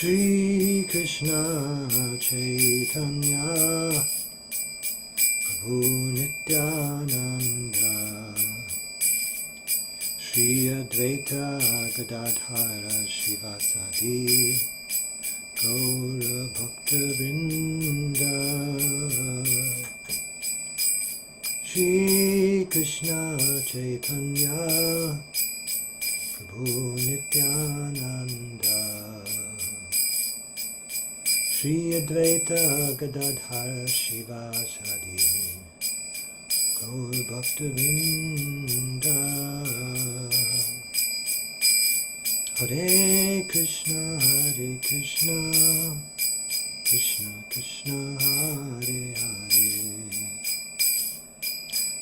Shri Krishna Chaitanya Prabhu Nityananda Shri Advaita Gadadhara Shivasadi Gaura Bhakta Vrinda Shri Krishna Chaitanya Prabhu Nityananda Shri Advaita Gadadhara Shivasadi Gaur Bhakta Vrinda Hare Krishna Krishna Krishna Hare Hare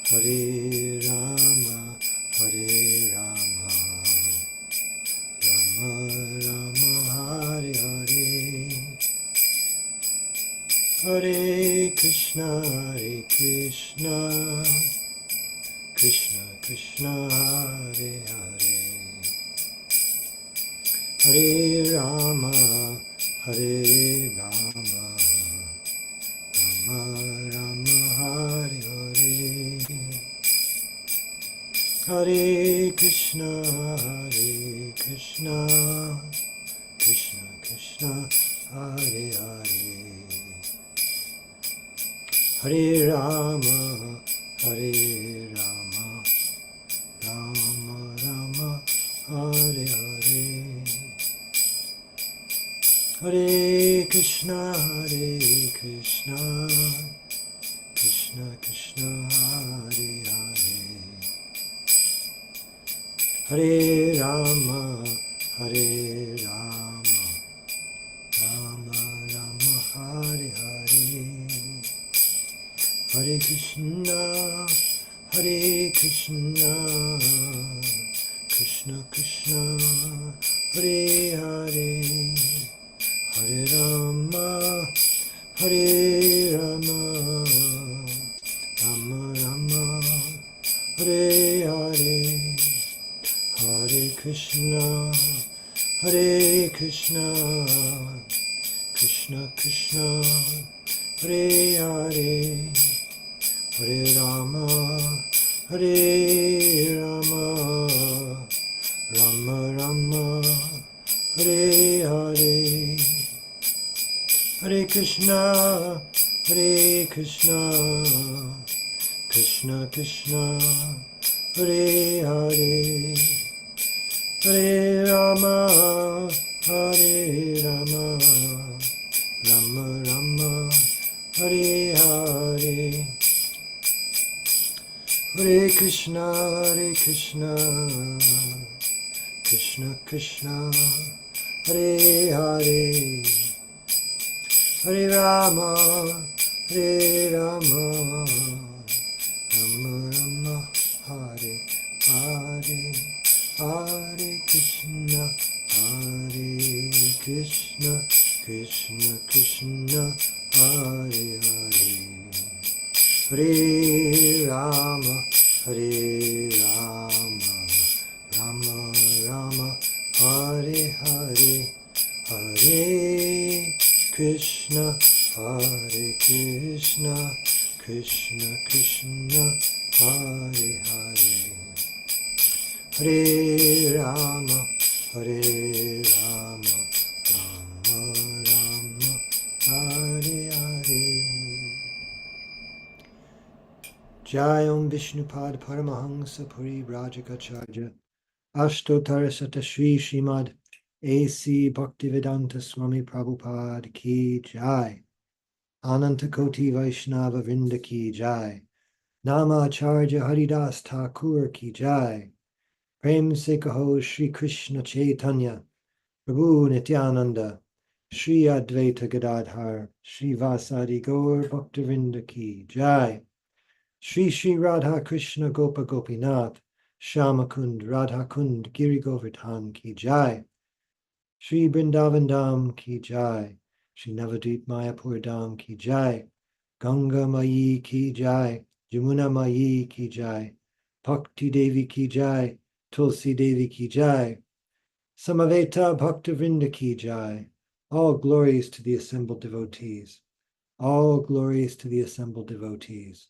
Hare Rama Rama Rama Hare Hare Hare Krishna Krishna Krishna Hare Hare Hare Rama Rama Rama Hare Hare Hare Krishna Krishna Hare Hare Hare Rama Rama Hare Hare Hare Krishna Krishna Hare Hare Hare Rama Rama Hare Hare Hare Krishna Krishna Hare Hare Hare Rama Rama Hare Hare Hare Krishna Krishna Hare Hare Hare Rama Rama Hare Hare Hare Krishna Krishna Hare Hare Hare Rama Rama Hare Hare Hare Krishna Krishna Hare Hare Hare Rama Rama Hare Hare Hare Krishna Krishna Hare Hare Hare Rama Rama Hare Hare Hare Krishna Krishna Hare Hare Hare Rama Rama Hare Hare Jai Om Vishnupad Paramahansa Puri Brajagacharya Ashtotara Sata Shri Srimad A.C. Bhaktivedanta Swami Prabhupada Ki Jai Anantakoti Vaishnava Vrinda Ki Jai Nama Acharya Haridas Thakur Ki Jai Prem Se Kaho Shri Krishna Chaitanya Prabhu Nityananda Shri Advaita Gadadhar Shri Vasadi Gaur Bhaktivinoda Ki Jai Shri Radha Krishna Gopa Gopinath Shamakund Radha Kund Giri Govardhan Ki Jai Shri Vrindavan Dham Ki Jai Shri Navadvip Mayapur Dham Ki Jai Ganga Mayi Ki Jai Jamuna Mayi Ki Jai Bhakti Devi Ki Jai Tulsi Devi Ki Jai Samaveta Bhakta Vrinda Ki Jai All glories to the assembled devotees. All glories to the assembled devotees.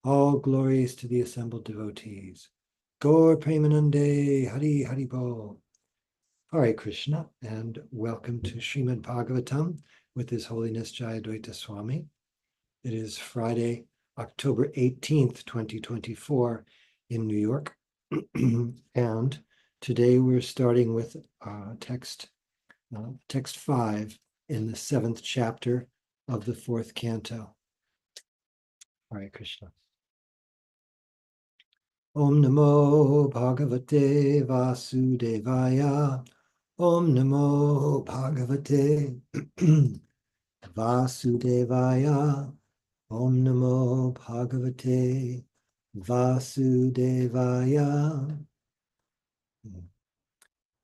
All glories to the assembled devotees. Gaur Premanande Hari Hari Bol. Hare Krishna, and welcome to Srimad Bhagavatam with His Holiness Jayadvaita Swami. It is Friday, October 18th, 2024 in New York. And today we're starting with text 5 in the 7th chapter of the 4th canto. Hare Krishna. Om Namo Bhagavate Vasudevaya. Om Namo Bhagavate Vasudevaya. Om Namo Bhagavate Vasudevaya.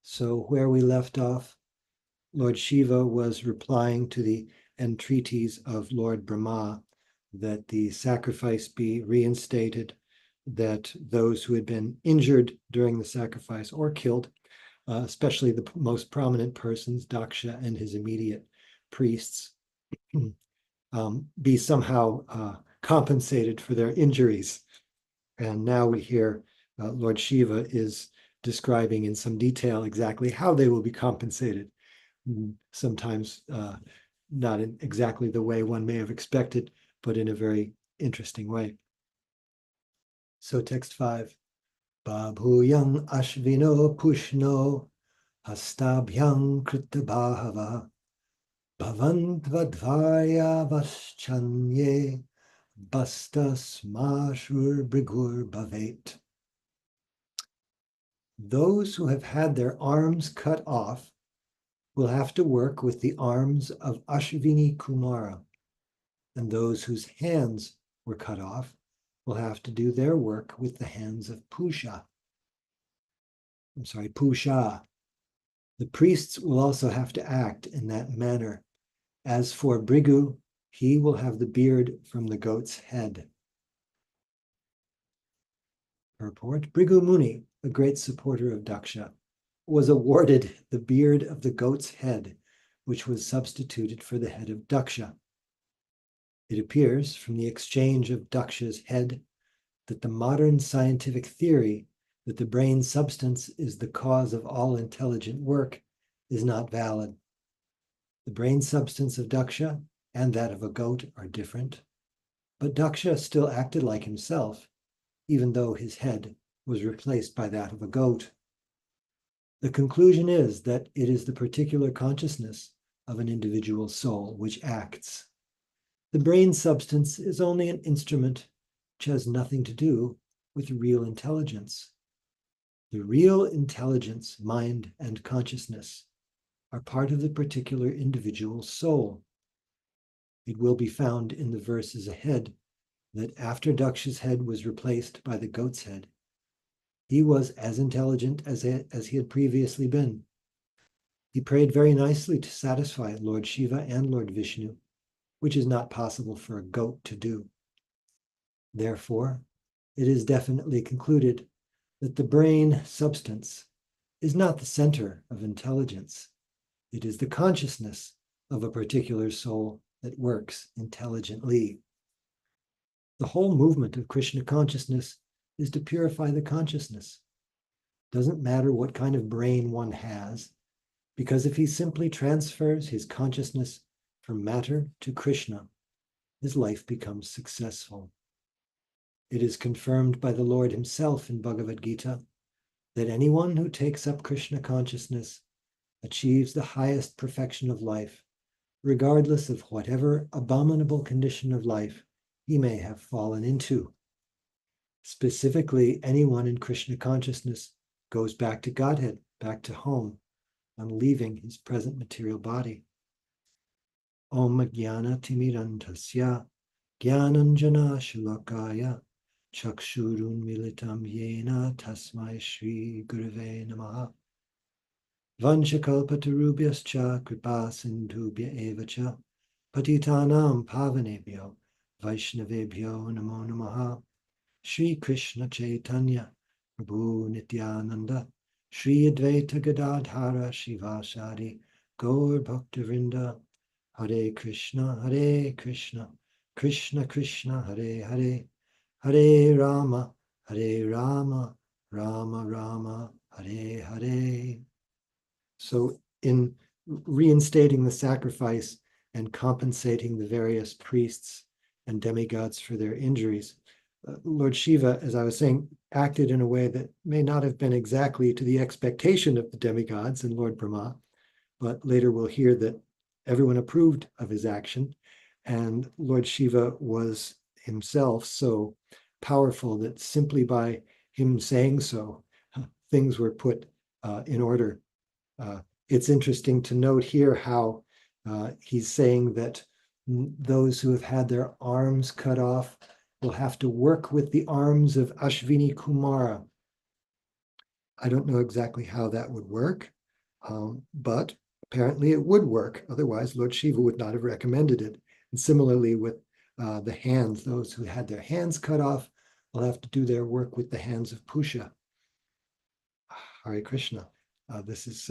So where we left off, Lord Shiva was replying to the entreaties of Lord Brahma that the sacrifice be reinstated, that those who had been injured during the sacrifice or killed, especially the most prominent persons, Daksha and his immediate priests, be somehow compensated for their injuries. And now we hear Lord Shiva is describing in some detail exactly how they will be compensated. Sometimes not in exactly the way one may have expected, but in a very interesting way. So text 5. Babhuyang ashvino pushno hastabhyang kritabhava bhavantvadvaya vaschanye basta smashur brigur bhavet. Those who have had their arms cut off will have to work with the arms of Ashvini Kumara, and those whose hands were cut off will have to do their work with the hands of Pusha. The priests will also have to act in that manner. As for Brigu, he will have the beard from the goat's head. Purport: Brigu Muni, a great supporter of Daksha, was awarded the beard of the goat's head, which was substituted for the head of Daksha. It appears from the exchange of Daksha's head that the modern scientific theory that the brain substance is the cause of all intelligent work is not valid. The brain substance of Daksha and that of a goat are different, but Daksha still acted like himself, even though his head was replaced by that of a goat. The conclusion is that it is the particular consciousness of an individual soul which acts. The brain substance is only an instrument which has nothing to do with real intelligence. The real intelligence, mind, and consciousness are part of the particular individual soul. It will be found in the verses ahead that after Daksha's head was replaced by the goat's head, he was as intelligent as he had previously been. He prayed very nicely to satisfy Lord Shiva and Lord Vishnu, which is not possible for a goat to do. Therefore, it is definitely concluded that the brain substance is not the center of intelligence. It is the consciousness of a particular soul that works intelligently. The whole movement of Krishna consciousness is to purify the consciousness. Doesn't matter what kind of brain one has, because if he simply transfers his consciousness from matter to Krishna, his life becomes successful. It is confirmed by the Lord himself in Bhagavad Gita that anyone who takes up Krishna consciousness achieves the highest perfection of life, regardless of whatever abominable condition of life he may have fallen into. Specifically, anyone in Krishna consciousness goes back to Godhead, back to home, on leaving his present material body. Om Jnana Timirantasya Jnananjana Shalakaya Chakshurun Militam Yena Tasmai Shri Gurave Namaha Vanchakalpatarubhyascha Kripa Sindhubhya Evacha Patitanam Pavanebhyo Vaishnavebhyo Namo Namaha Shri Krishna Chaitanya Prabhu Nityananda Shri Advaita Gadadhara Shivasari Gaur Bhaktivinoda, Hare Krishna, Krishna Krishna, Hare Hare, Hare Rama, Rama Rama, Hare Hare. So in reinstating the sacrifice and compensating the various priests and demigods for their injuries, Lord Shiva, as I was saying, acted in a way that may not have been exactly to the expectation of the demigods and Lord Brahma, but later we'll hear that everyone approved of his action, and Lord Shiva was himself so powerful that simply by him saying so, things were put in order. It's interesting to note here how he's saying that those who have had their arms cut off will have to work with the arms of Ashvini Kumara. I don't know exactly how that would work, but apparently it would work. Otherwise, Lord Shiva would not have recommended it. And similarly with the hands, those who had their hands cut off will have to do their work with the hands of Pusha. Hare Krishna. This is,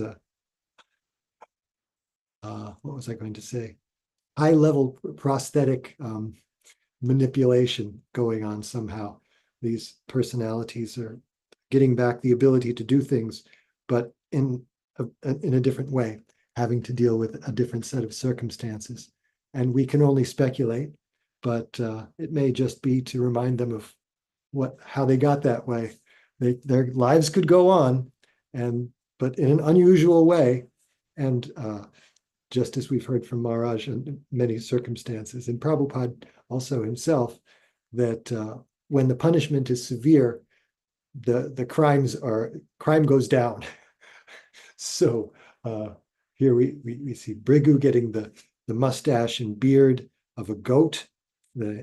what was I going to say? High-level prosthetic manipulation going on somehow. These personalities are getting back the ability to do things, but in a different way, having to deal with a different set of circumstances. And we can only speculate, but it may just be to remind them of how they got that way. Their lives could go on, but in an unusual way, and just as we've heard from Maharaj in many circumstances, and Prabhupada also himself, that when the punishment is severe, the crime goes down. So here we see Brigu getting the mustache and beard of a goat.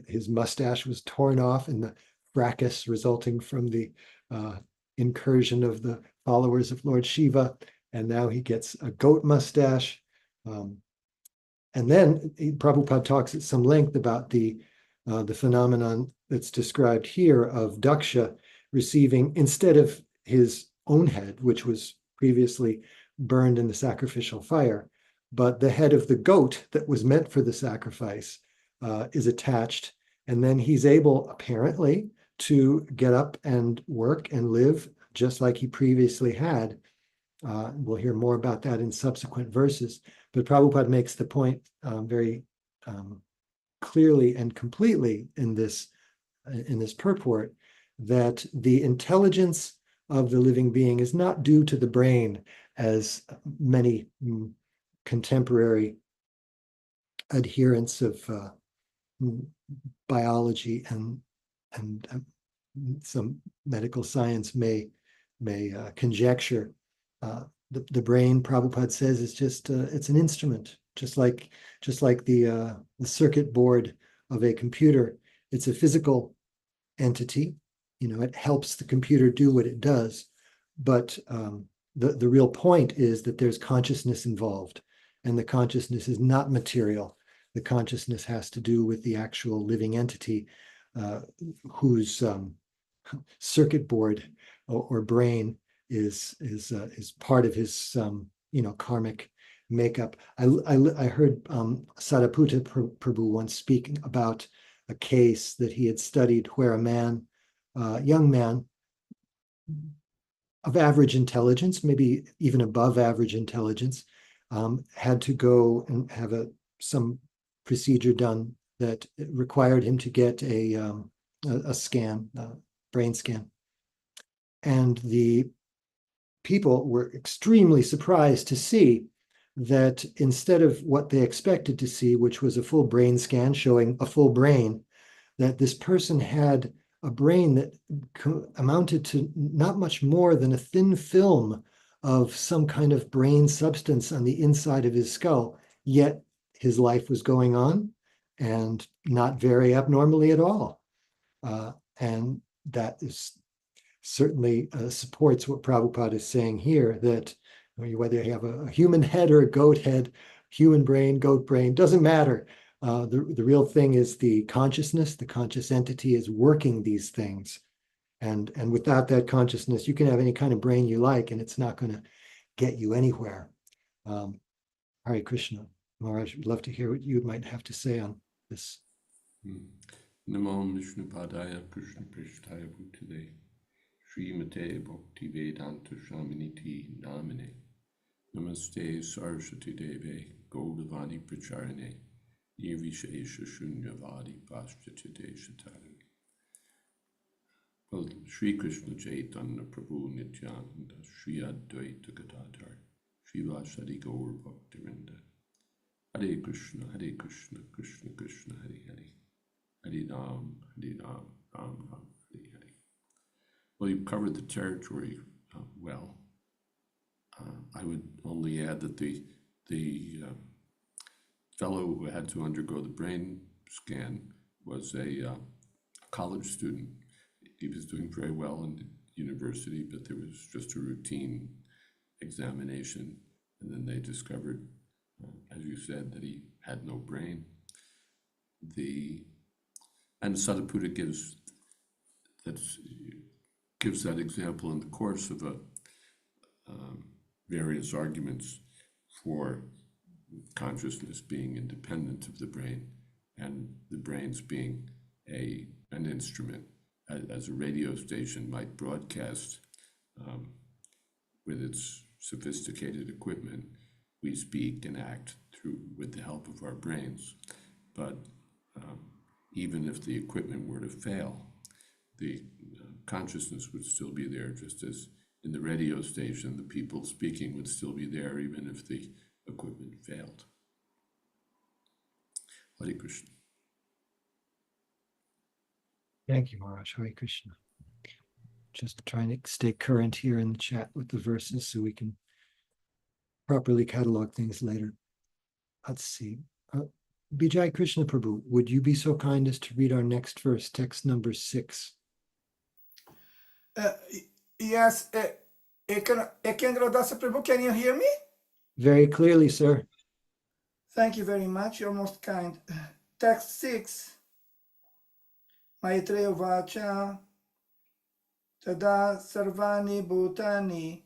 His mustache was torn off in the fracas resulting from the incursion of the followers of Lord Shiva, and now he gets a goat mustache. And then Prabhupada talks at some length about the phenomenon that's described here of Daksha receiving, instead of his own head, which was previously burned in the sacrificial fire, but the head of the goat that was meant for the sacrifice is attached. And then he's able, apparently, to get up and work and live just like he previously had. We'll hear more about that in subsequent verses. But Prabhupada makes the point very clearly and completely in this purport that the intelligence of the living being is not due to the brain, as many contemporary adherents of biology and some medical science may conjecture. The brain, Prabhupada says, is just it's an instrument, just like the circuit board of a computer. It's a physical entity. It helps the computer do what it does, but the real point is that there's consciousness involved, and the consciousness is not material. The consciousness has to do with the actual living entity whose circuit board or brain is part of his karmic makeup. I heard Sariputta Prabhu once speaking about a case that he had studied where a young man of average intelligence, maybe even above average intelligence, had to go and have some procedure done that required him to get a scan, brain scan. And the people were extremely surprised to see that instead of what they expected to see, which was a full brain scan showing a full brain, that this person had a brain that amounted to not much more than a thin film of some kind of brain substance on the inside of his skull, yet his life was going on and not very abnormally at all. And that is certainly supports what Prabhupada is saying here, that whether you have a human head or a goat head, human brain, goat brain, doesn't matter. The real thing is the consciousness. The conscious entity is working these things. And without that consciousness, you can have any kind of brain you like, and it's not going to get you anywhere. Hare Krishna. Maharaj, would love to hear what you might have to say on this. Namo Vishnu Padaya Krishna Prishtaya Bhutale Srimate Bhakti Vedanta Swaminiti Namine Namaste Saraswati Deve Gaudavani Pracharane Nirvishesha Shunyavadi Paschatite Shatari. Well, Sri Krishna Chaitanya Prabhu Nityananda Sri Advaita Gadadhar Srivasadi Gaur Bhaktivinda Hare Krishna, Krishna Krishna, Hare Hare. Hare Ram, Ram Ram, Hare Hare. Well, you've covered the territory well. I would only add that the fellow who had to undergo the brain scan was a college student. He was doing very well in the university, but there was just a routine examination, and then they discovered, as you said, that he had no brain. And Sadaputa gives that example in the course of various arguments for consciousness being independent of the brain, and the brain's being an instrument, as a radio station might broadcast with its sophisticated equipment. We speak and act with the help of our brains, but even if the equipment were to fail, the consciousness would still be there, just as in the radio station, the people speaking would still be there, even if the equipment failed. Hare Krishna. Thank you, Maharaj. Hare Krishna. Just trying to stay current here in the chat with the verses so we can properly catalog things later. Let's see. Vijay Krishna Prabhu, would you be so kind as to read our next verse, text number 6? Yes, Ekendra Dasa Prabhu, can you hear me? Very clearly, sir. Thank you very much. You're most kind. Text 6. Maitreya Vacha Tada Sarvani Bhutani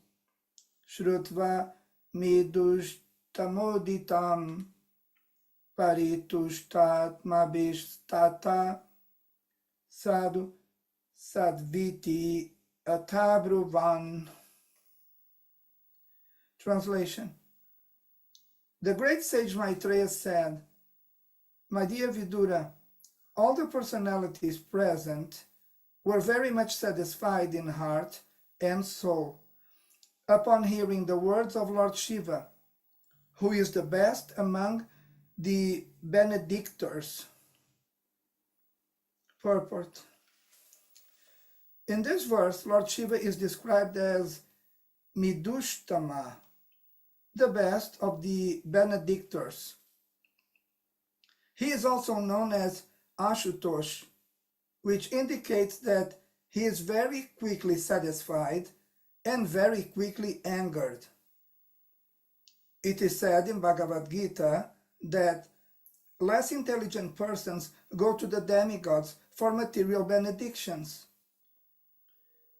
Shrutva Midushtamoditam Paritushtatmabhishtata Sadhu Sadviti Athabruvan. Translation. The great sage Maitreya said, "My dear Vidura, all the personalities present were very much satisfied in heart and soul upon hearing the words of Lord Shiva, who is the best among the benedictors." Purport. In this verse, Lord Shiva is described as Midushtama, the best of the benedictors. He is also known as Ashutosh, which indicates that he is very quickly satisfied and very quickly angered. It is said in Bhagavad Gita that less intelligent persons go to the demigods for material benedictions.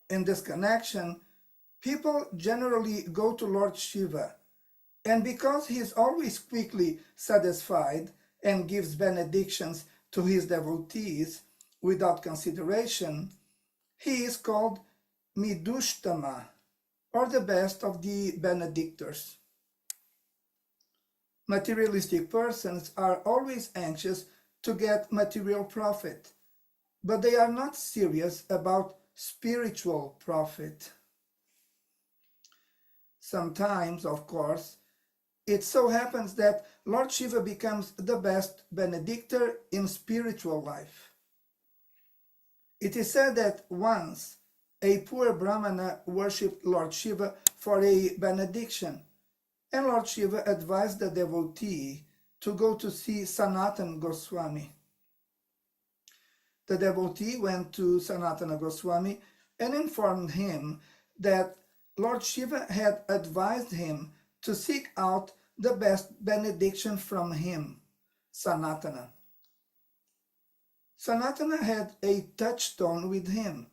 In this connection, people generally go to Lord Shiva, and because he is always quickly satisfied and gives benedictions to his devotees without consideration, he is called Midushtama, or the best of the benedictors. Materialistic persons are always anxious to get material profit, but they are not serious about spiritual profit. Sometimes, of course, it so happens that Lord Shiva becomes the best benedictor in spiritual life. It is said that once a poor Brahmana worshipped Lord Shiva for a benediction, and Lord Shiva advised the devotee to go to see Sanatana Goswami. The devotee went to Sanatana Goswami and informed him that Lord Shiva had advised him to seek out the best benediction from him, Sanatana. Sanatana had a touchstone with him,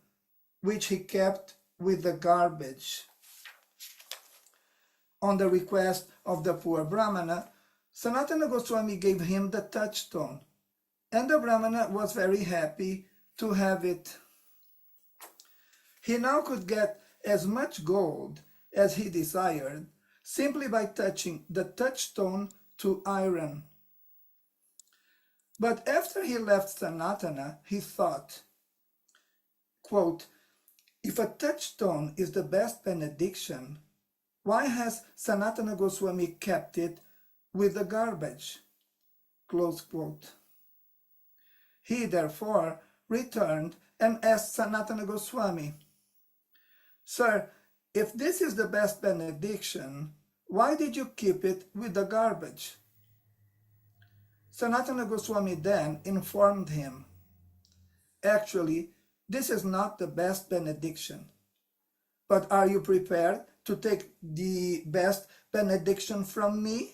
which he kept with the garbage. On the request of the poor Brahmana, Sanatana Goswami gave him the touchstone, and the Brahmana was very happy to have it. He now could get as much gold as he desired simply by touching the touchstone to iron. But after he left Sanatana, he thought, quote, if a touchstone is the best benediction, why has Sanatana Goswami kept it with the garbage? Close quote. He therefore returned and asked Sanatana Goswami, Sir, if this is the best benediction, why did you keep it with the garbage? Sanatana Goswami then informed him, actually, this is not the best benediction. But are you prepared to take the best benediction from me?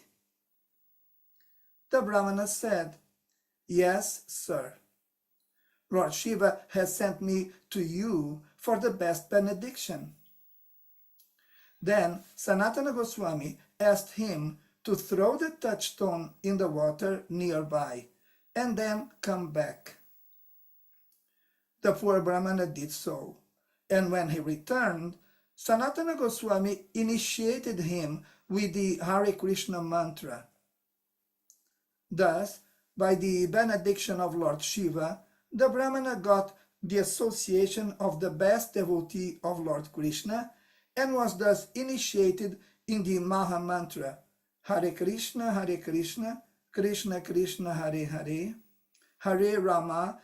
The Brahmana said, yes, sir. Lord Shiva has sent me to you for the best benediction. Then Sanatana Goswami asked him to throw the touchstone in the water nearby and then come back. The poor Brahmana did so, and when he returned, Sanatana Goswami initiated him with the Hare Krishna mantra. Thus, by the benediction of Lord Shiva, the Brahmana got the association of the best devotee of Lord Krishna and was thus initiated in the Maha Mantra, Hare Krishna, Krishna Krishna, Hare Hare, Hare Rama,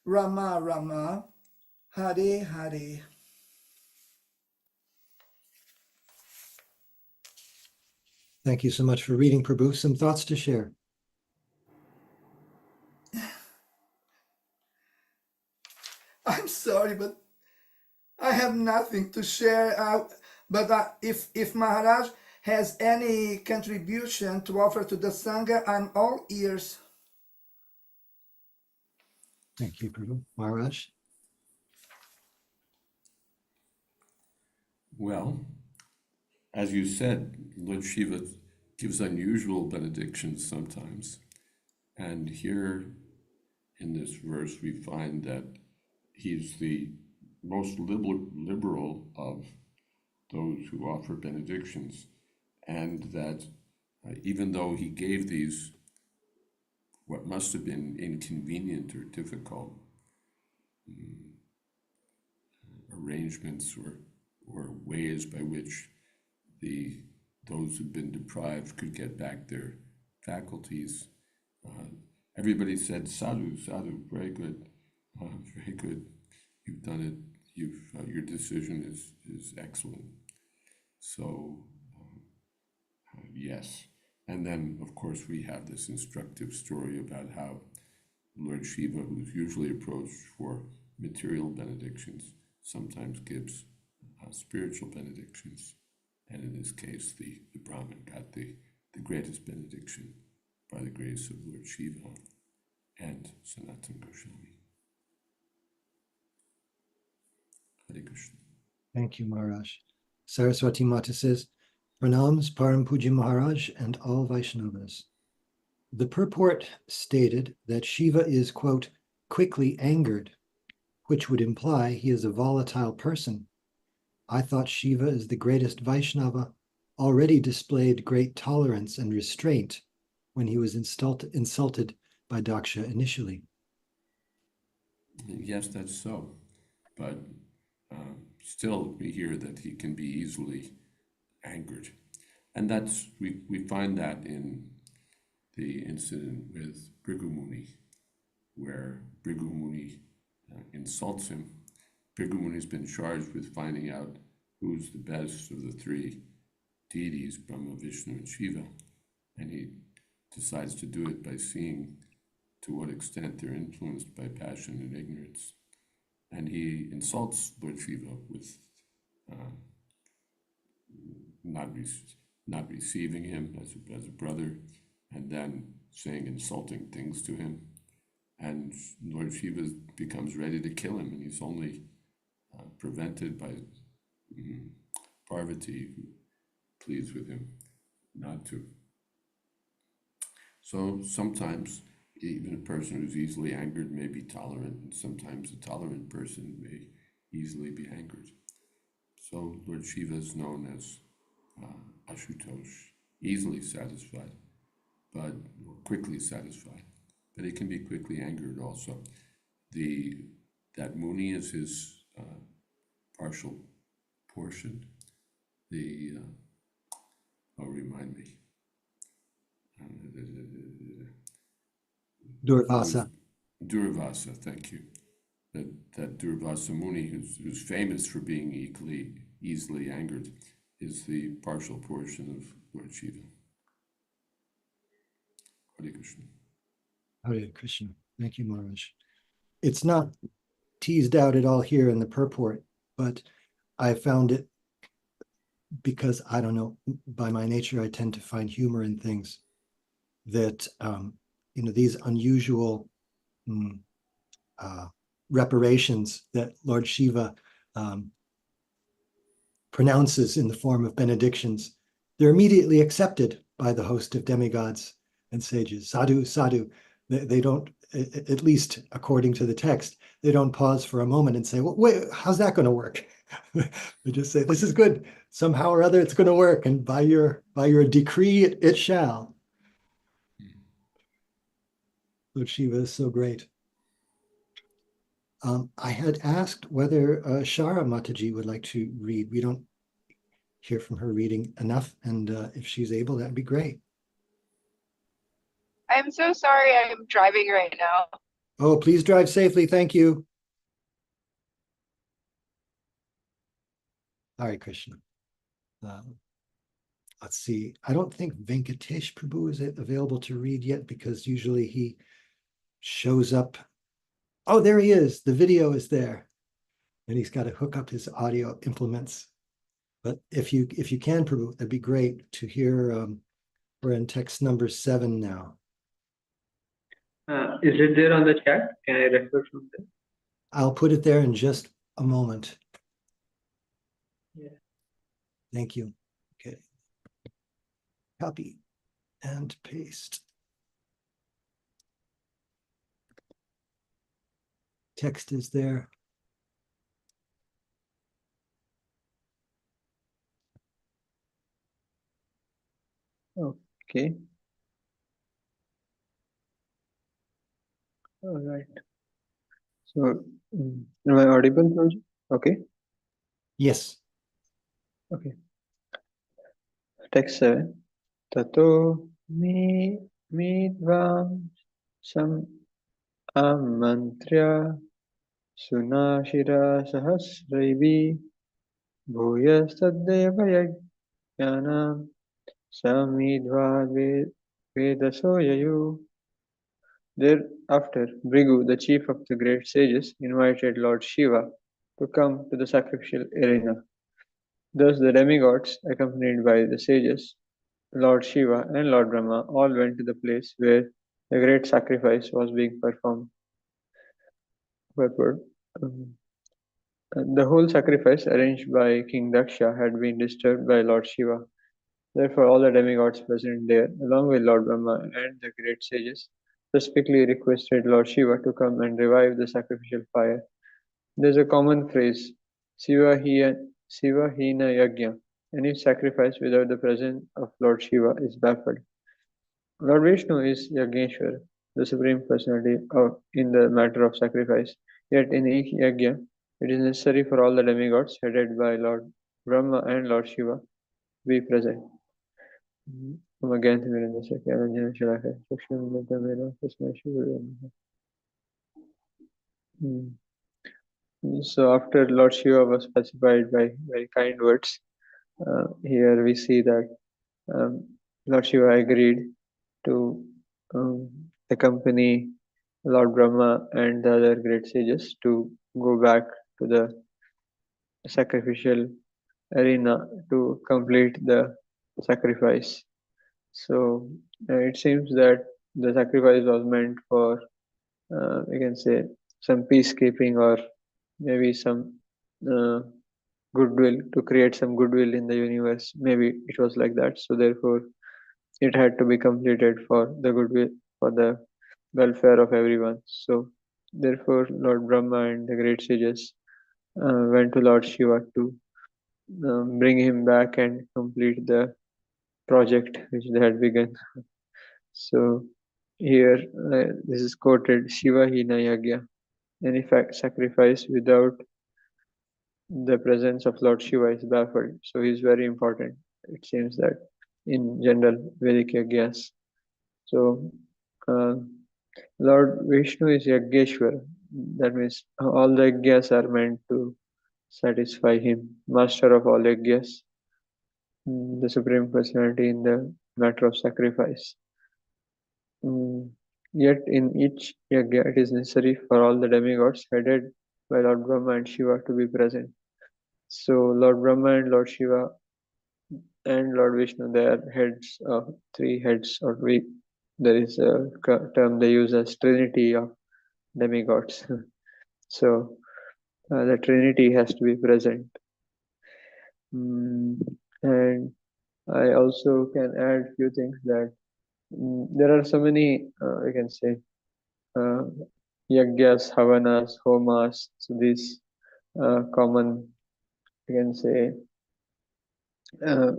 Rama Rama, Hare Hare. Thank you so much for reading, Prabhu. Some thoughts to share? I'm sorry, but I have nothing to share. But if Maharaj has any contribution to offer to the Sangha, I'm all ears. Thank you, Prabhu. Maharaj? Well, as you said, Lord Shiva gives unusual benedictions sometimes. And here in this verse, we find that he's the most liberal of those who offer benedictions. And that even though he gave these, what must have been inconvenient or difficult arrangements or ways by which those who've been deprived could get back their faculties. Everybody said, sadhu, sadhu, very good, very good. You've done it. Your decision is excellent. So, yes. And then, of course, we have this instructive story about how Lord Shiva, who's usually approached for material benedictions, sometimes gives spiritual benedictions. And in this case, the Brahmin got the greatest benediction by the grace of Lord Shiva and Sanatana Goswami. Hare Krishna. Thank you, Maharaj. Saraswati Mata says, Pranams Param Puji Maharaj and all Vaishnavas. The purport stated that Shiva is, quote, quickly angered, which would imply he is a volatile person. I thought Shiva, as the greatest Vaishnava, already displayed great tolerance and restraint when he was insulted by Daksha initially. Yes, that's so. But still, we hear that he can be easily angered. And we find that in the incident with Bhrigu Muni, where Bhrigu Muni insults him. Bhrigu Muni's been charged with finding out who's the best of the three deities, Brahma, Vishnu, and Shiva. And he decides to do it by seeing to what extent they're influenced by passion and ignorance. And he insults Lord Shiva with not receiving him as a brother, and then saying insulting things to him. And Lord Shiva becomes ready to kill him, and he's only prevented by Parvati, who pleads with him not to. So sometimes even a person who's easily angered may be tolerant, and sometimes a tolerant person may easily be angered. So Lord Shiva is known as Ashutosh, easily satisfied, but quickly satisfied. But he can be quickly angered also. That Muni is his partial portion. Remind me. Durvasa. Durvasa, thank you. That Durvasa Muni, who's famous for being easily angered, is the partial portion of Lord Shiva. Hare Krishna. Hare Krishna. Thank you, Maharaj. It's not teased out at all here in the purport, but I found it because, I don't know, by my nature, I tend to find humor in things that, these unusual reparations that Lord Shiva pronounces in the form of benedictions, they're immediately accepted by the host of demigods and sages. Sadhu, sadhu. They don't, at least according to the text, they don't pause for a moment and say, well, wait, how's that going to work? They just say, this is good. Somehow or other, it's going to work. And by your decree, it shall. Lord Shiva is so great. I had asked whether Shara Mataji would like to read. We don't hear from her reading enough. And if she's able, that'd be great. I'm so sorry, I'm driving right now. Oh, please drive safely. Thank you. Hare Krishna. Let's see. I don't think Venkatesh Prabhu is available to read yet because usually he shows up. Oh, there he is. The video is there. And he's got to hook up his audio implements. But if you can, Prabhu, that'd be great to hear. We're in text number 7 now. Is it there on the chat? Can I refer from there? I'll put it there in just a moment. Yeah. Thank you. Okay. Copy and paste. Text is there. Okay. All right. So, am I audible, Prabhuji? Okay. Yes. Okay. Text 7. Tato me midvam sam amantrya sunashira sahasraivi bhuyastadeva yajnanam samidva vedaso yayu. Thereafter, Brigu, the chief of the great sages, invited Lord Shiva to come to the sacrificial arena. Thus the demigods, accompanied by the sages, Lord Shiva and Lord Brahma, all went to the place where the great sacrifice was being performed. The whole sacrifice, arranged by King Daksha, had been disturbed by Lord Shiva. Therefore, all the demigods present there, along with Lord Brahma and the great sages, specifically requested Lord Shiva to come and revive the sacrificial fire. There is a common phrase, Siva Hina Yajna. Any sacrifice without the presence of Lord Shiva is baffled. Lord Vishnu is Yagneshwar, the Supreme Personality in the matter of sacrifice. Yet in each yajna, it is necessary for all the demigods, headed by Lord Brahma and Lord Shiva, be present. So after Lord Shiva was pacified by very kind words, here we see that Lord Shiva agreed to accompany Lord Brahma and the other great sages to go back to the sacrificial arena to complete the sacrifice. So it seems that the sacrifice was meant for, we can say, some peacekeeping or maybe some goodwill, to create some goodwill in the universe. Maybe it was like that. So therefore, it had to be completed for the goodwill, for the welfare of everyone. So therefore Lord Brahma and the great sages went to Lord Shiva to bring him back and complete the project which they had begun. So here this is quoted: Shiva hina yagya. Any sacrifice without the presence of Lord Shiva is baffled. So he is very important. It seems that in general Vedic yagyas. So uh, Lord Vishnu is Yageshwar. That means all the yagyas are meant to satisfy him, master of all yagyas, the supreme personality in the matter of sacrifice. Yet in each yagya it is necessary for all the demigods headed by Lord Brahma and Shiva to be present. So Lord Brahma and Lord Shiva and Lord Vishnu, they are heads of three heads, or there is a term they use as Trinity of demigods. So the Trinity has to be present. And I also can add few things that there are so many, we can say, yagyas, havanas, homas, so these common, you can say, uh,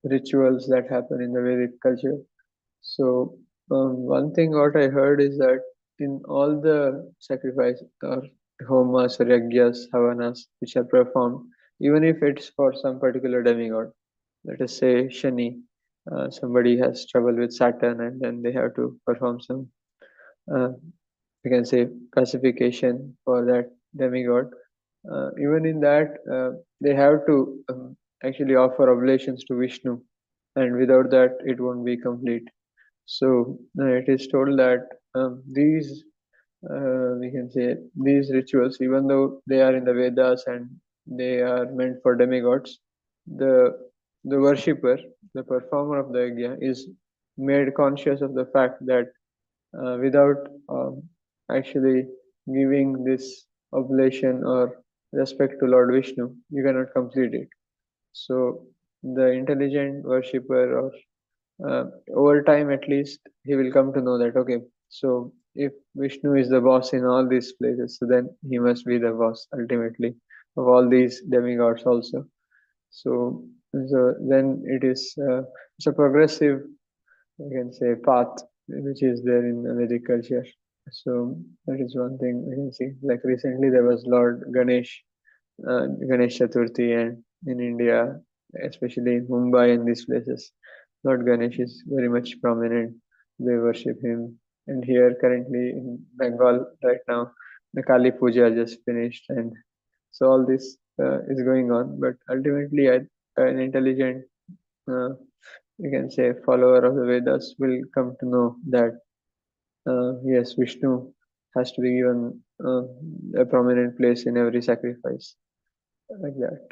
rituals that happen in the Vedic culture. So one thing what I heard is that in all the sacrifice or homas or yagyas, havanas which are performed, even if it's for some particular demigod, let us say Shani, somebody has trouble with Saturn and then they have to perform some, you can say, pacification for that demigod. Even in that, they have to actually offer oblations to Vishnu, and without that, it won't be complete. So it is told that these, we can say, these rituals, even though they are in the Vedas and they are meant for demigods, the worshipper, the performer of the yajna, is made conscious of the fact that without actually giving this oblation or respect to Lord Vishnu, you cannot complete it. So the intelligent worshipper, or over time at least, he will come to know that, okay, so if Vishnu is the boss in all these places, so then he must be the boss ultimately of all these demigods also. So, then it is it's a progressive, you can say, path which is there in Vedic culture. So that is one thing we can see. Like recently there was Lord Ganesh Chaturthi, and in India, especially in Mumbai and these places, Lord Ganesh is very much prominent. They worship him. And here currently in Bengal right now, the Kali Puja just finished, and so all this is going on. But ultimately, an intelligent, you can say, follower of the Vedas will come to know that yes, Vishnu has to be given a prominent place in every sacrifice, like that.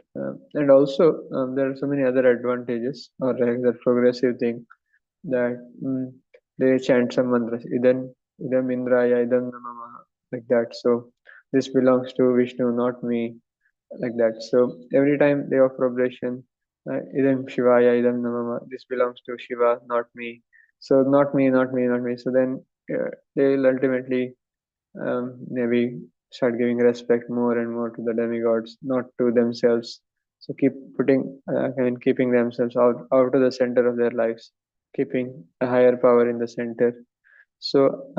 And also, there are so many other advantages, or like the progressive thing, that they chant some mantras, idam indraya, idam namamaha, like that. So this belongs to Vishnu, not me, like that. So every time they offer oblation, idam shivaya, idam namama, this belongs to Shiva, not me. So not me, not me, not me. So then they will ultimately maybe start giving respect more and more to the demigods, not to themselves. So keep putting, keeping themselves out of the center of their lives, keeping a higher power in the center. So,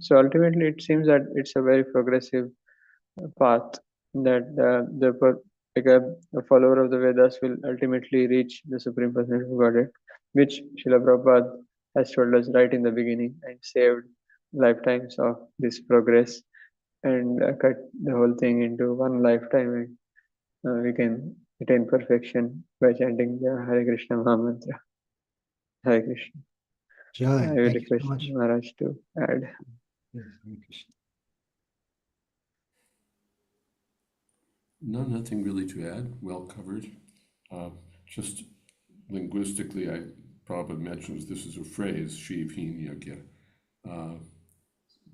so ultimately, it seems that it's a very progressive path that like a follower of the Vedas will ultimately reach the Supreme Personality of Godhead, which Srila Prabhupada has told us right in the beginning, and saved lifetimes of this progress, and cut the whole thing into one lifetime, and we can attain perfection by chanting the Hare Krishna Mahamantra. Hare Krishna. Jai, I will thank you so request much. Maharaj to add. Yes, Hare Krishna. No, nothing really to add. Well covered. Just linguistically, Prabhupada mentions this is a phrase, Shiv Hin Yagya.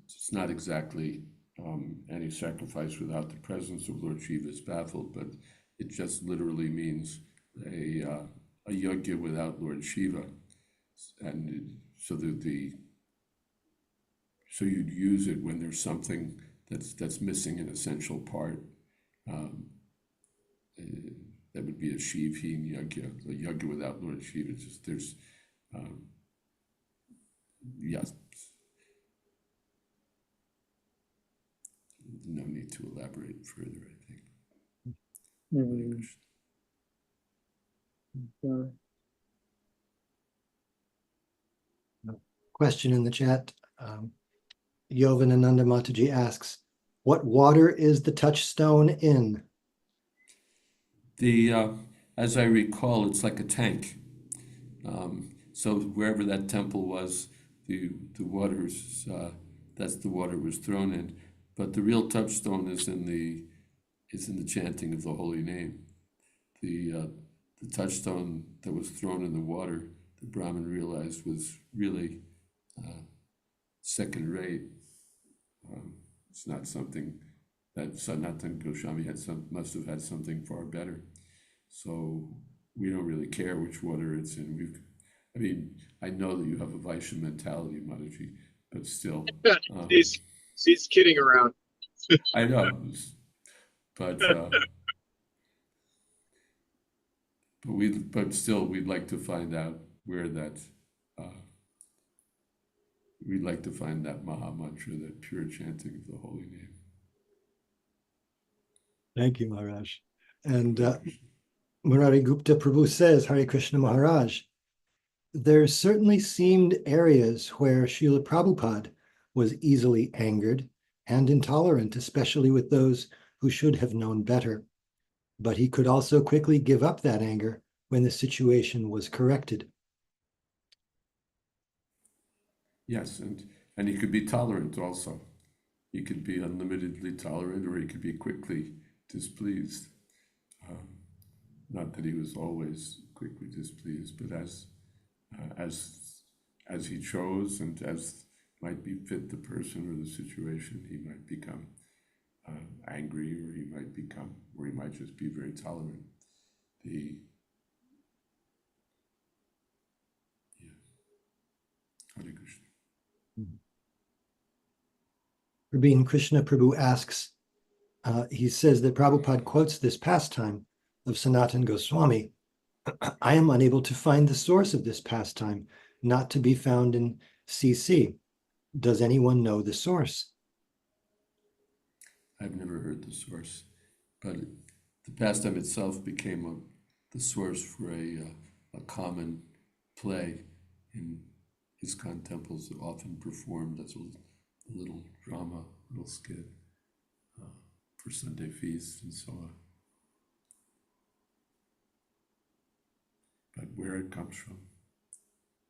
It's not exactly any sacrifice without the presence of Lord Shiva is baffled, but it just literally means a yagya without Lord Shiva. and so so you'd use it when there's something that's missing an essential part. Um, that would be a Shivheen Yagya, a Yagya without Lord Shiva. Just there's, yes, no need to elaborate further, I think. Mm. Yeah. Question in the chat. Yovanananda Mataji asks, what water is the touchstone in? As I recall, it's like a tank. So wherever that temple was, the waters, that's the water was thrown in. But the real touchstone is in the chanting of the holy name. The touchstone that was thrown in the water, the Brahmin realized was really second rate. It's not something that Sanatana Goswami must have had something far better. So we don't really care which water it's in. I know that you have a Vaishya mentality, Mataji, but still. He's kidding around. I know, but still, we'd like to find out where that. We'd like to find that Maha Mantra, that pure chanting of the holy name. Thank you, Maharaj. And Murari Gupta Prabhu says, Hare Krishna Maharaj, there certainly seemed areas where Srila Prabhupada was easily angered and intolerant, especially with those who should have known better. But he could also quickly give up that anger when the situation was corrected. Yes, and he could be tolerant also. He could be unlimitedly tolerant, or he could be quickly displeased. Not that he was always quickly displeased, but as he chose and as might befit the person or the situation, he might become angry, or he might just be very tolerant. Hare Krishna. Rabin Krishna Prabhu asks, he says that Prabhupada quotes this pastime of Sanatana Goswami. I am unable to find the source of this pastime, not to be found in CC. Does anyone know the source? I've never heard the source, but the pastime itself became the source for a common play in ISKCON temples, often performed as a little drama, little skit for Sunday feasts and so on. But where it comes from,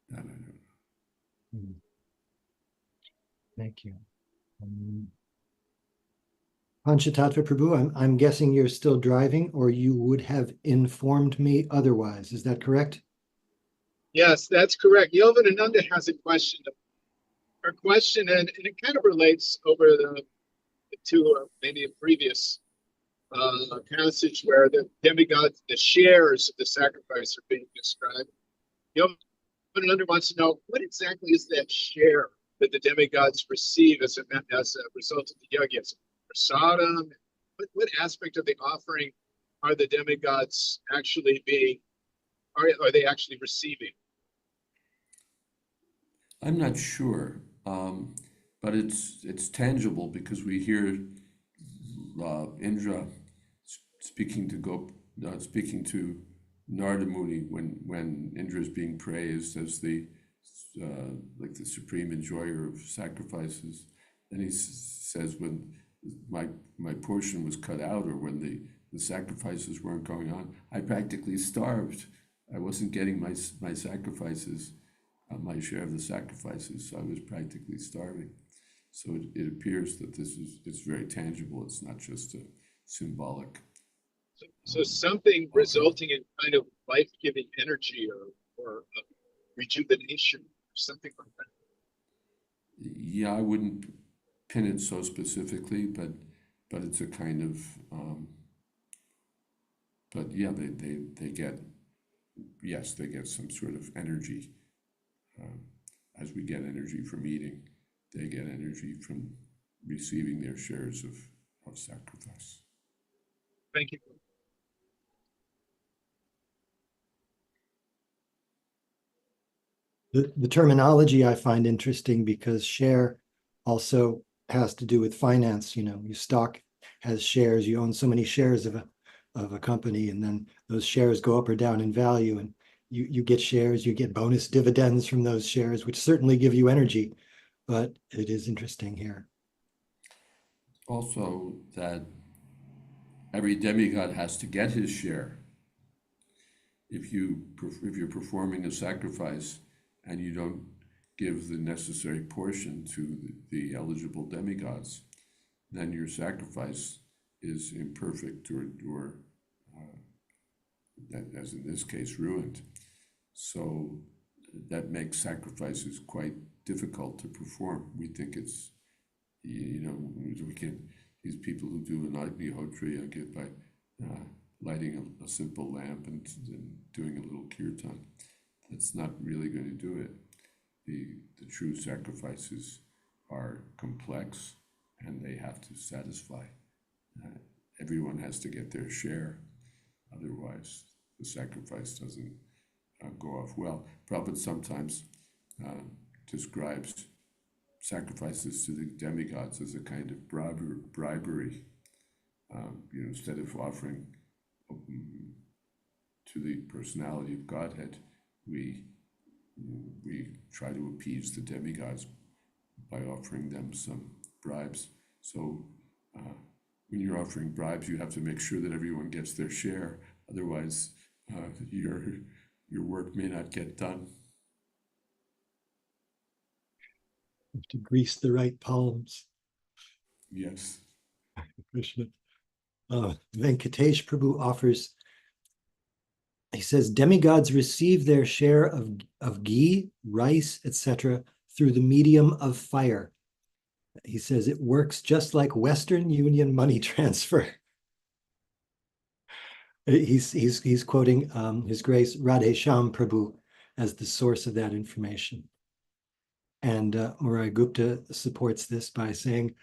that I don't know. Thank you. Panchatattva Prabhu, I'm guessing you're still driving, or you would have informed me otherwise. Is that correct? Yes, that's correct. Yovanananda has a question. Her question, and it kind of relates over to maybe a previous passage where the demigods, the shares of the sacrifice are being described. Yovanananda wants to know, what exactly is that share that the demigods receive as a result of the yajnas? Prasadam? What aspect of the offering are the demigods actually are they actually receiving? I'm not sure, but it's tangible, because we hear Indra speaking to Narada Muni when Indra is being praised as the supreme enjoyer of sacrifices, and he says, when my portion was cut out, or when the sacrifices weren't going on, I practically starved. I wasn't getting my sacrifices, my share of the sacrifices, so I was practically starving. So it appears that it's very tangible. It's not just a symbolic. So something resulting in kind of life-giving energy or rejuvenation, or something like that. Yeah, I wouldn't pin it so specifically, but it's a kind of, but yeah, they get some sort of energy as we get energy from eating, they get energy from receiving their shares of sacrifice. Thank you. The terminology I find interesting because share also has to do with finance. You know, your stock has shares, you own so many shares of a company, and then those shares go up or down in value, and you get shares, you get bonus dividends from those shares, which certainly give you energy, but it is interesting here. Also, that every demigod has to get his share. If you're performing a sacrifice and you don't give the necessary portion to the eligible demigods, then your sacrifice is imperfect or as in this case, ruined. So that makes sacrifices quite difficult to perform. We think it's, we can, these people who do an Agnihotra get by lighting a simple lamp and doing a little kirtan. That's not really going to do it. The true sacrifices are complex and they have to satisfy. Everyone has to get their share. Otherwise, the sacrifice doesn't go off well. Prabhupada sometimes describes sacrifices to the demigods as a kind of bribery. Instead of offering to the personality of Godhead, we try to appease the demigods by offering them some bribes. So when you're offering bribes, you have to make sure that everyone gets their share. Otherwise, your work may not get done. You have to grease the right palms. Yes. Krishna. Venkatesh Prabhu offers, he says, demigods receive their share of ghee, rice, etc. through the medium of fire. He says it works just like Western Union money transfer. He's quoting His Grace Radhe Shyam Prabhu as the source of that information. And Murai Gupta supports this by saying,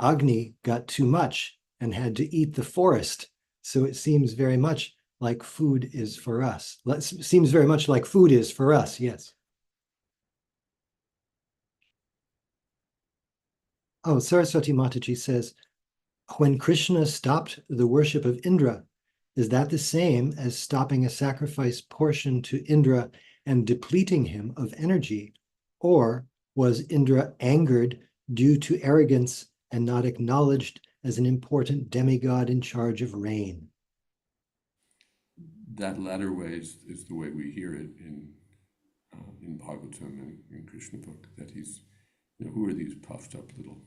Agni got too much and had to eat the forest. So it seems very much like food is for us. Seems very much like food is for us, yes. Oh, Saraswati Mataji says, when Krishna stopped the worship of Indra, is that the same as stopping a sacrifice portion to Indra and depleting him of energy? Or was Indra angered due to arrogance and not acknowledged as an important demigod in charge of rain? That latter way is the way we hear it in Bhagavatam and in Krishna book, that he's, who are these puffed up little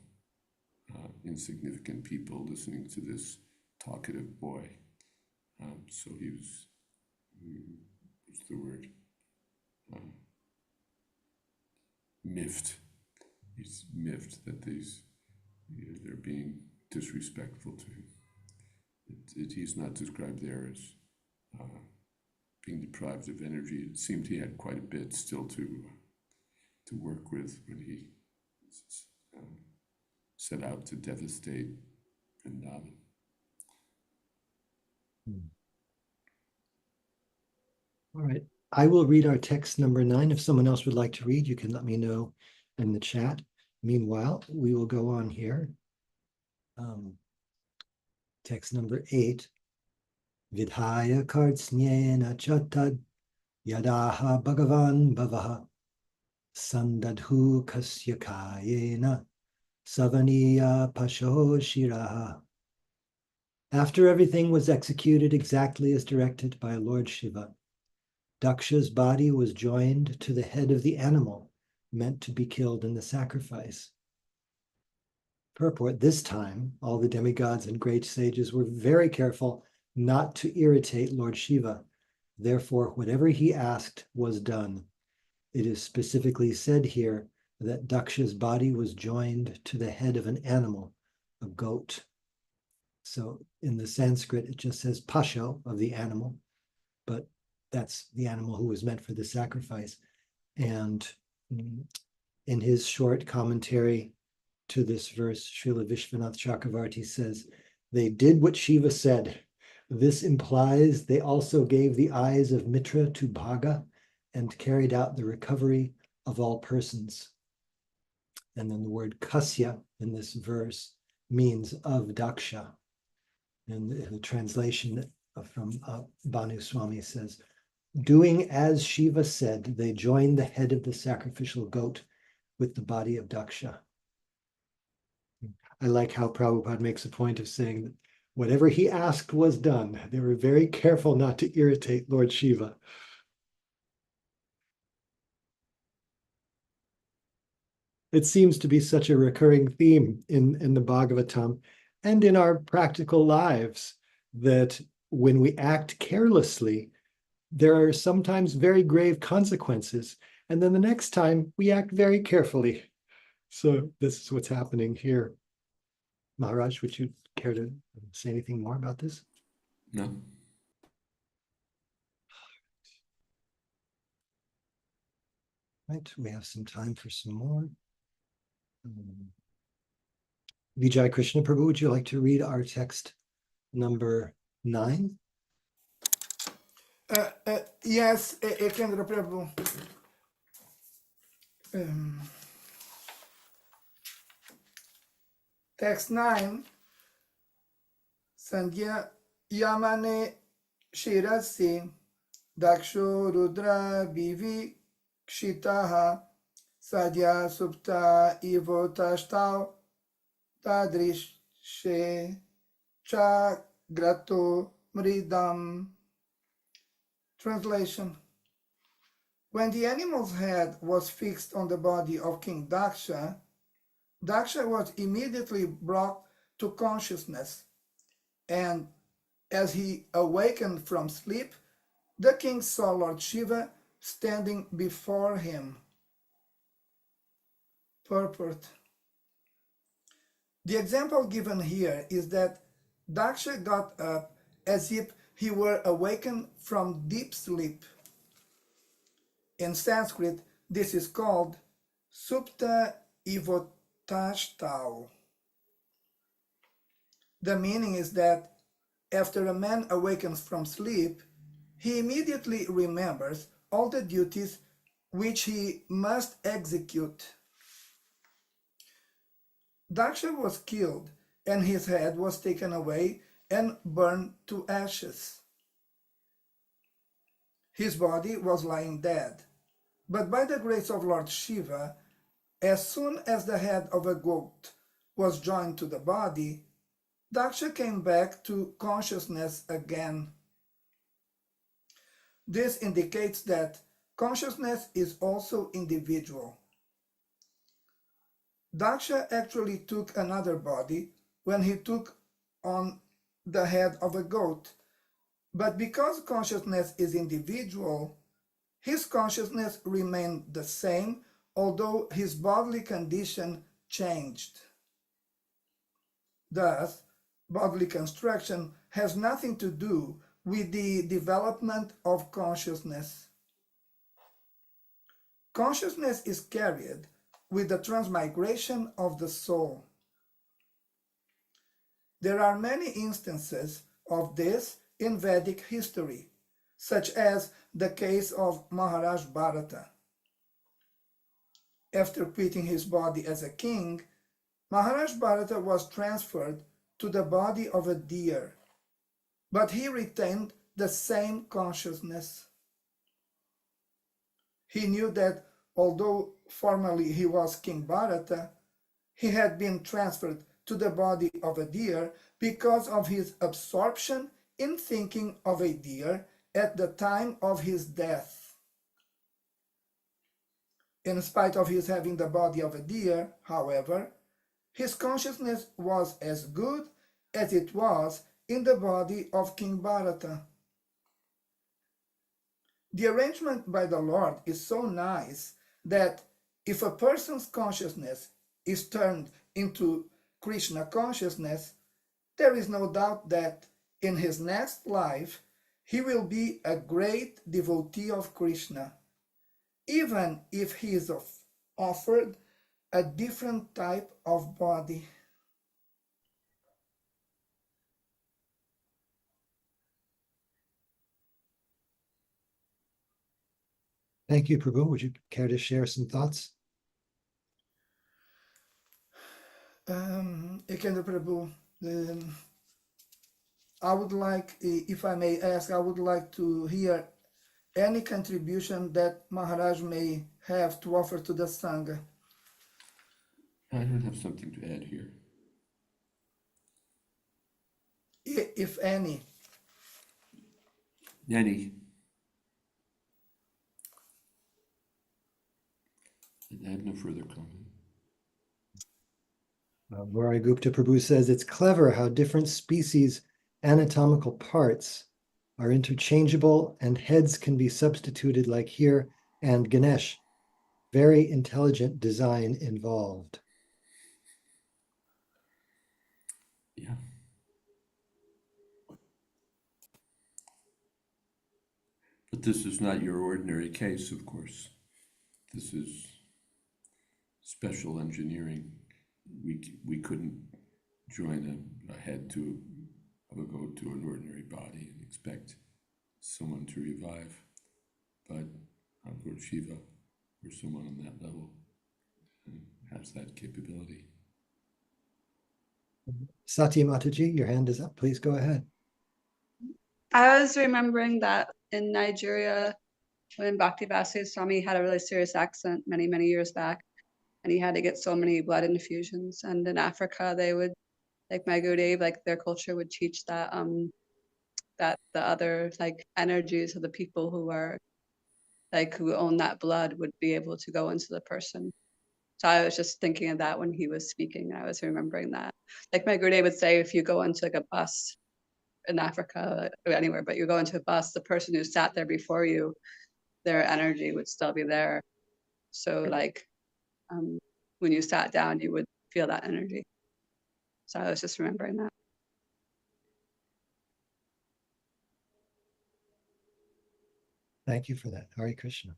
insignificant people listening to this talkative boy? So he was, what's the word? Miffed. He's miffed that they're being disrespectful to him. He's not described there as being deprived of energy. It seemed he had quite a bit still to work with when he set out to devastate Vrindavan. All right, I will read our text number 9. If someone else would like to read, you can let me know in the chat. Meanwhile, we will go on here. Text number 8. Vidhaya kartsnyena chatad yadaha bhagavan bhavaha sandadhu kasyakayena savaniya pasho shiraha. After everything was executed exactly as directed by Lord Shiva, Daksha's body was joined to the head of the animal meant to be killed in the sacrifice. Purport, this time, all the demigods and great sages were very careful not to irritate Lord Shiva. Therefore, whatever he asked was done. It is specifically said here that Daksha's body was joined to the head of an animal, a goat. So in the Sanskrit, it just says pasho, of the animal, but that's the animal who was meant for the sacrifice. And In his short commentary to this verse, Srila Vishwanath Chakravarti says, they did what Shiva said. This implies they also gave the eyes of Mitra to Bhaga and carried out the recovery of all persons. And then the word kasya in this verse means of Daksha. And the translation from Bhanu Swami says, doing as Shiva said, they joined the head of the sacrificial goat with the body of Daksha. I like how Prabhupada makes a point of saying that whatever he asked was done. They were very careful not to irritate Lord Shiva. It seems to be such a recurring theme in the Bhagavatam and in our practical lives that when we act carelessly, there are sometimes very grave consequences. And then the next time we act very carefully. So this is what's happening here. Maharaj, would you care to say anything more about this? No. Right, we have some time for some more. Vijay Krishna Prabhu, would you like to read our text number 9? Yes, Ekendra Prabhu. Text 9. Sandhya Yamane Shirasi Daksho Rudra Bivi Kshitaha Sadhya Supta Ivo Tashtau Tadrishe Chagrato Mridam. Translation. When the animal's head was fixed on the body of King Daksha, Daksha was immediately brought to consciousness, and as he awakened from sleep, the king saw Lord Shiva standing before him. Purport. The example given here is that Daksha got up as if he were awakened from deep sleep. In Sanskrit, this is called Supta Ivotashtav. The meaning is that after a man awakens from sleep, he immediately remembers all the duties which he must execute. Daksha was killed, and his head was taken away and burned to ashes. His body was lying dead, but by the grace of Lord Shiva, as soon as the head of a goat was joined to the body, Daksha came back to consciousness again. This indicates that consciousness is also individual. Daksha actually took another body when he took on the head of a goat, but because consciousness is individual, his consciousness remained the same, although his bodily condition changed. Thus, bodily construction has nothing to do with the development of consciousness. Consciousness is carried with the transmigration of the soul. There are many instances of this in Vedic history, such as the case of Maharaj Bharata. After quitting his body as a king, Maharaj Bharata was transferred to the body of a deer, but he retained the same consciousness. He knew that although formerly he was King Bharata, he had been transferred to the body of a deer because of his absorption in thinking of a deer at the time of his death. In spite of his having the body of a deer, however, his consciousness was as good as it was in the body of King Bharata. The arrangement by the Lord is so nice that if a person's consciousness is turned into Krishna consciousness, there is no doubt that in his next life he will be a great devotee of Krishna, even if he is offered a different type of body. Thank you, Prabhu. Would you care to share some thoughts? Ekendra Prabhu, I would like, if I may ask, I would like to hear any contribution that Maharaj may have to offer to the Sangha. I don't have something to add here. If any. Nanny. I have no further comment. Murari Gupta Prabhu says it's clever how different species' anatomical parts are interchangeable and heads can be substituted like here and Ganesh. Very intelligent design involved. Yeah. But this is not your ordinary case, of course. This is special engineering. We couldn't join a head to a goat to an ordinary body and expect someone to revive. But Lord Shiva, or someone on that level, has that capability. Satya Mataji, your hand is up. Please go ahead. I was remembering that in Nigeria, when Bhaktivinoda Swami had a really serious accident many, many years back, and he had to get so many blood infusions. And in Africa, they would, like my Gurudev, like their culture would teach that that the other like energies of the people who are like who own that blood would be able to go into the person. So I was just thinking of that when he was speaking. I was remembering that. Like my Gurudev would say, if you go into like a bus in Africa or anywhere, but you go into a bus, the person who sat there before you, their energy would still be there. So like when you sat down, you would feel that energy. So I was just remembering that. Thank you for that. Hare Krishna.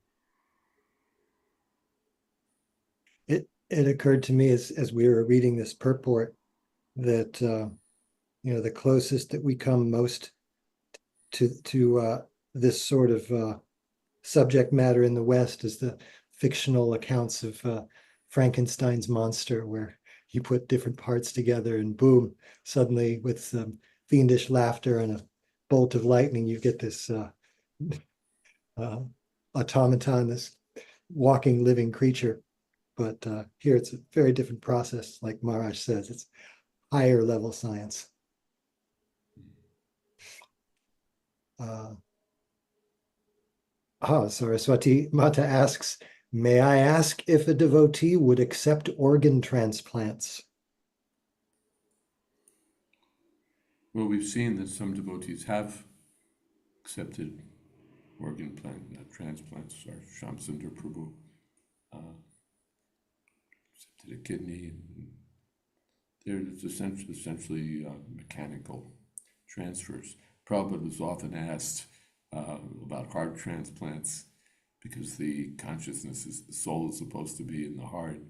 It occurred to me as we were reading this purport that the closest that we come most to this sort of subject matter in the West is the fictional accounts of Frankenstein's monster, where you put different parts together and boom, suddenly with some fiendish laughter and a bolt of lightning, you get this automaton, this walking, living creature. But here it's a very different process, like Maharaj says. It's higher level science. Saraswati Mata asks, may I ask if a devotee would accept organ transplants? Well, we've seen that some devotees have accepted organ transplants. Our Shamsundar Prabhu accepted a kidney. It's essentially mechanical transfers. Prabhupada was often asked about heart transplants because the consciousness the soul is supposed to be in the heart.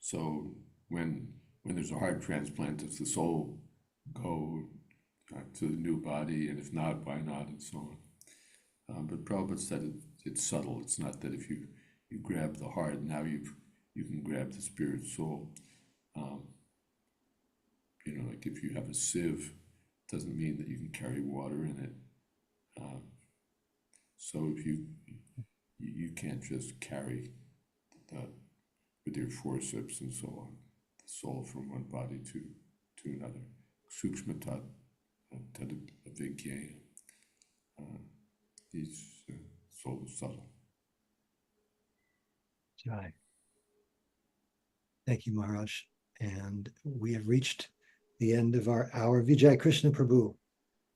So when there's a heart transplant, does the soul go to the new body, and if not, why not, and so on. But Prabhupada said it's subtle. It's not that if you grab the heart, now you can grab the spirit soul. Like if you have a sieve, it doesn't mean that you can carry water in it. So if you can't just carry with your forceps and so on, the soul from one body to another. Sukshma tat avigyaya. These soul is subtle. Jai. Thank you, Maharaj. And we have reached the end of our hour. Vijay Krishna Prabhu,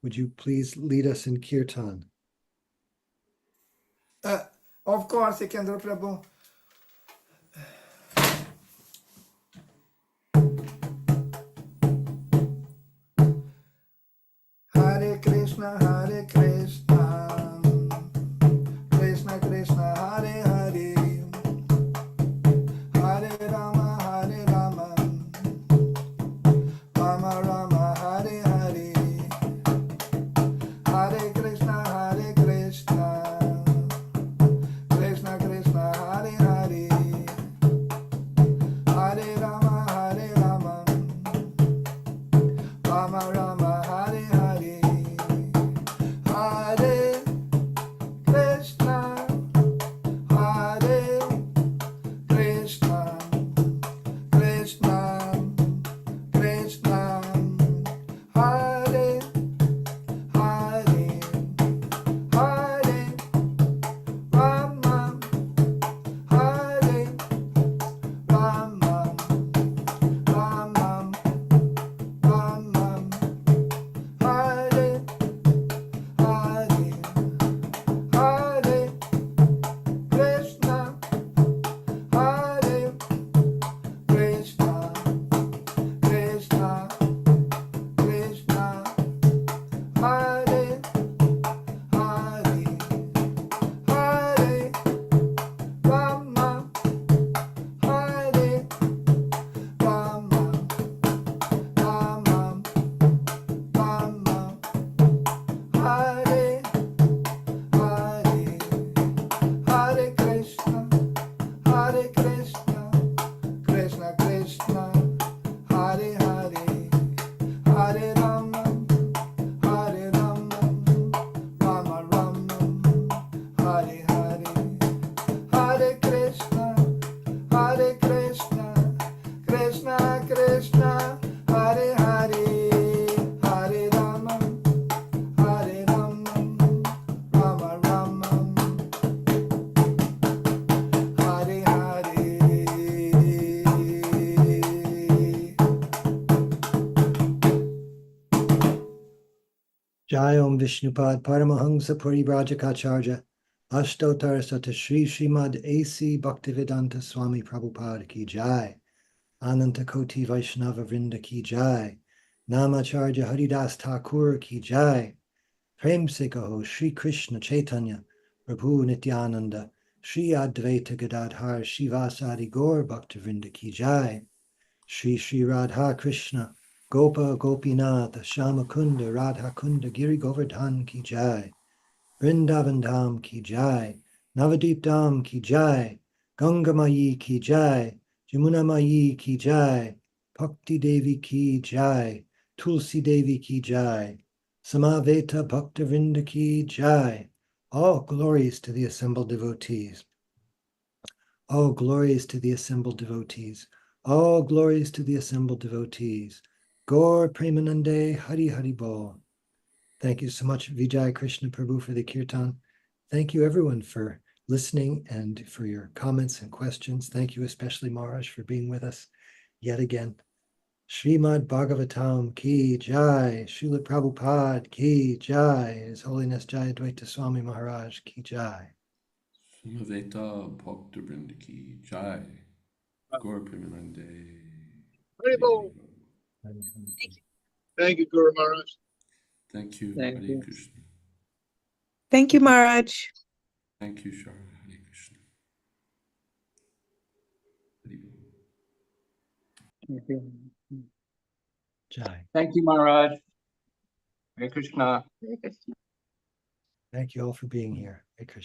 would you please lead us in kirtan? Of course, Ekendra Prabhu. Hare Krishna, Krishna Krishna, Hare Hare, Jai Om Vishnupad Paramahamsa Parivrajakaacharya Ashtottara Sata Shri Srimad A.C. Bhaktivedanta Swami Prabhupada Ki Jai Ananta Koti Vaishnava Vrinda Ki Jai Namacharya Haridas Thakur Ki Jai Prem Se Kaho Shri Krishna Chaitanya Prabhu Nityananda Shri Advaita Gadadhar Shivasadi Gaur Bhaktivinoda Ki Jai Shri Shri Radha Krishna Gopa Gopinath Shama Kunda Radha Kunda Giri Govardhan Ki Jai Vrindavan Dham Ki Jai Navadip Dham Ki Jai Ganga Mayi Ki Jai Jamuna Mayi Ki Jai Bhakti Devi Ki Jai Tulsi Devi Ki Jai Samaveta Bhaktivinoda Ki Jai. All glories to the assembled devotees. All glories to the assembled devotees. All glories to the assembled devotees. Gaur Premanande Hari Hari Bol. Thank you so much, Vijay Krishna Prabhu, for the kirtan. Thank you, everyone, for listening and for your comments and questions. Thank you, especially Maharaj, for being with us yet again. Srimad Bhagavatam Ki Jai, Srila Prabhupada Ki Jai, His Holiness Jayadvaita Swami Maharaj Ki Jai. Samaveta Bhakta Vrinda Ki Jai. Gaur Premanande. Haribol. Thank you, Guru Maharaj. Thank you, Thank Hare you. Krishna. Thank you, Maharaj. Thank you, Shara. Hare Krishna. Haribol. Thank you. Jai. Thank you, Maharaj. Hare Krishna. Hare Krishna. Thank you all for being here. Hare Krishna.